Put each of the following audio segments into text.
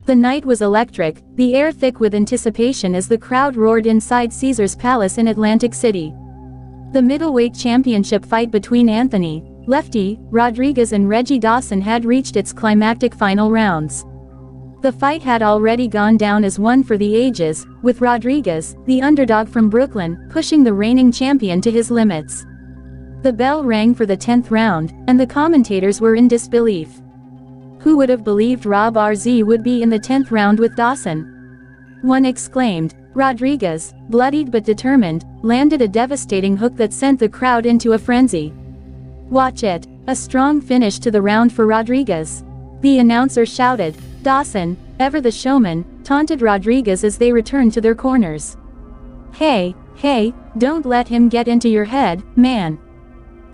The night was electric, the air thick with anticipation as the crowd roared inside Caesar's Palace in Atlantic City. The middleweight championship fight between Anthony, Lefty, Rodriguez and Reggie Dawson had reached its climactic final rounds. The fight had already gone down as one for the ages, with Rodriguez, the underdog from Brooklyn, pushing the reigning champion to his limits. The bell rang for the 10th round, and the commentators were in disbelief. Who would have believed Rob RZ would be in the 10th round with Dawson? One exclaimed. Rodriguez, bloodied but determined, landed a devastating hook that sent the crowd into a frenzy. Watch it. A strong finish to the round for Rodriguez. The announcer shouted. Dawson, ever the showman, taunted Rodriguez as they returned to their corners. Hey, don't let him get into your head, man.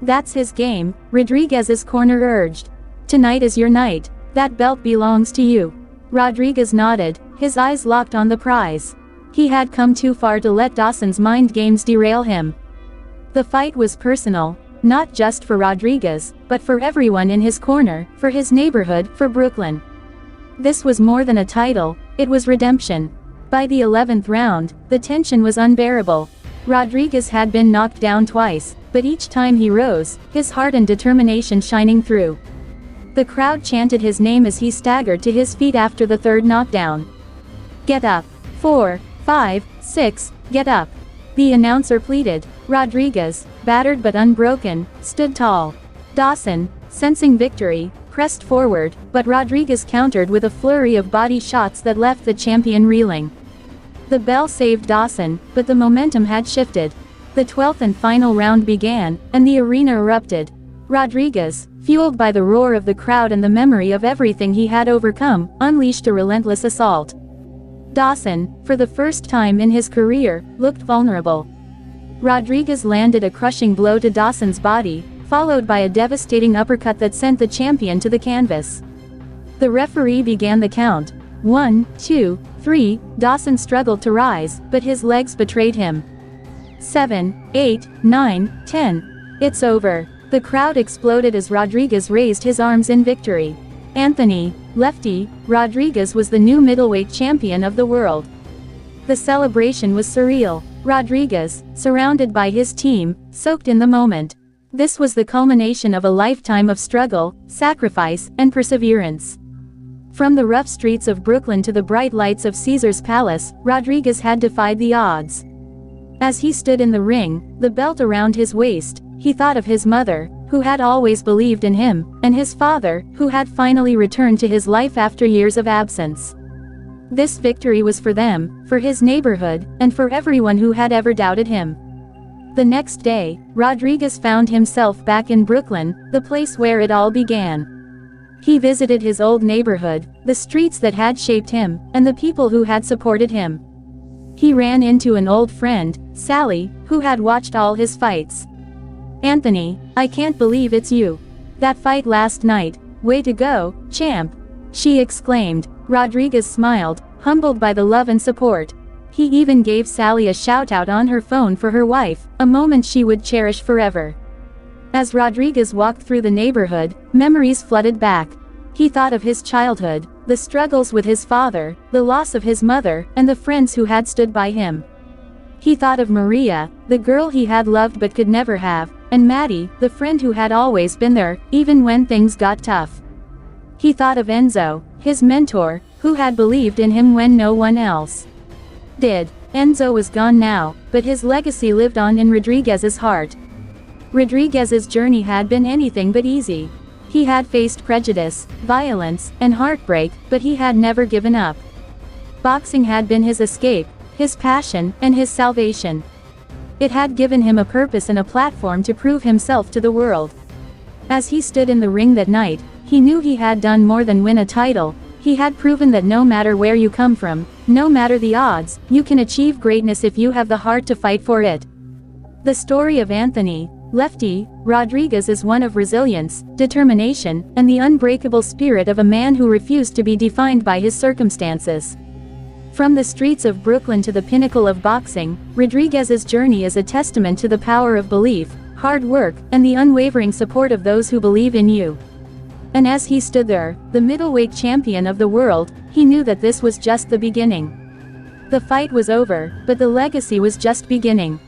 That's his game, Rodriguez's corner urged. Tonight is your night. That belt belongs to you. Rodriguez nodded, his eyes locked on the prize. He had come too far to let Dawson's mind games derail him. The fight was personal, not just for Rodriguez, but for everyone in his corner, for his neighborhood, for Brooklyn. This was more than a title, it was redemption. By the 11th round, the tension was unbearable. Rodriguez had been knocked down twice, but each time he rose, his heart and determination shining through. The crowd chanted his name as he staggered to his feet after the third knockdown. Get up. 4, 5, 6, get up. The announcer pleaded. Rodriguez, battered but unbroken, stood tall. Dawson, sensing victory, pressed forward, but Rodriguez countered with a flurry of body shots that left the champion reeling. The bell saved Dawson, but the momentum had shifted. The 12th and final round began, and the arena erupted. Rodriguez, fueled by the roar of the crowd and the memory of everything he had overcome, unleashed a relentless assault. Dawson, for the first time in his career, looked vulnerable. Rodriguez landed a crushing blow to Dawson's body, followed by a devastating uppercut that sent the champion to the canvas. The referee began the count. 1, 2, 3, Dawson struggled to rise, but his legs betrayed him. 7, 8, 9, 10. It's over. The crowd exploded as Rodriguez raised his arms in victory. Anthony, Lefty, Rodriguez was the new middleweight champion of the world. The celebration was surreal. Rodriguez, surrounded by his team, soaked in the moment. This was the culmination of a lifetime of struggle, sacrifice, and perseverance. From the rough streets of Brooklyn to the bright lights of Caesar's Palace, Rodriguez had defied the odds. As he stood in the ring, the belt around his waist, he thought of his mother, who had always believed in him, and his father, who had finally returned to his life after years of absence. This victory was for them, for his neighborhood, and for everyone who had ever doubted him. The next day, Rodriguez found himself back in Brooklyn, the place where it all began. He visited his old neighborhood, the streets that had shaped him, and the people who had supported him. He ran into an old friend, Sally, who had watched all his fights. Anthony, I can't believe it's you. That fight last night, way to go, champ. She exclaimed. Rodriguez smiled, humbled by the love and support. He even gave Sally a shout-out on her phone for her wife, a moment she would cherish forever. As Rodriguez walked through the neighborhood, memories flooded back. He thought of his childhood, the struggles with his father, the loss of his mother, and the friends who had stood by him. He thought of Maria, the girl he had loved but could never have, and Maddie, the friend who had always been there, even when things got tough. He thought of Enzo, his mentor, who had believed in him when no one else did. Enzo was gone now, but his legacy lived on in Rodriguez's heart. Rodriguez's journey had been anything but easy. He had faced prejudice, violence, and heartbreak, but he had never given up. Boxing had been his escape, his passion, and his salvation. It had given him a purpose and a platform to prove himself to the world. As he stood in the ring that night, he knew he had done more than win a title. He had proven that no matter where you come from, no matter the odds, you can achieve greatness if you have the heart to fight for it. The story of Anthony, Lefty, Rodriguez is one of resilience, determination, and the unbreakable spirit of a man who refused to be defined by his circumstances. From the streets of Brooklyn to the pinnacle of boxing, Rodriguez's journey is a testament to the power of belief, hard work, and the unwavering support of those who believe in you. And as he stood there, the middleweight champion of the world, he knew that this was just the beginning. The fight was over, but the legacy was just beginning.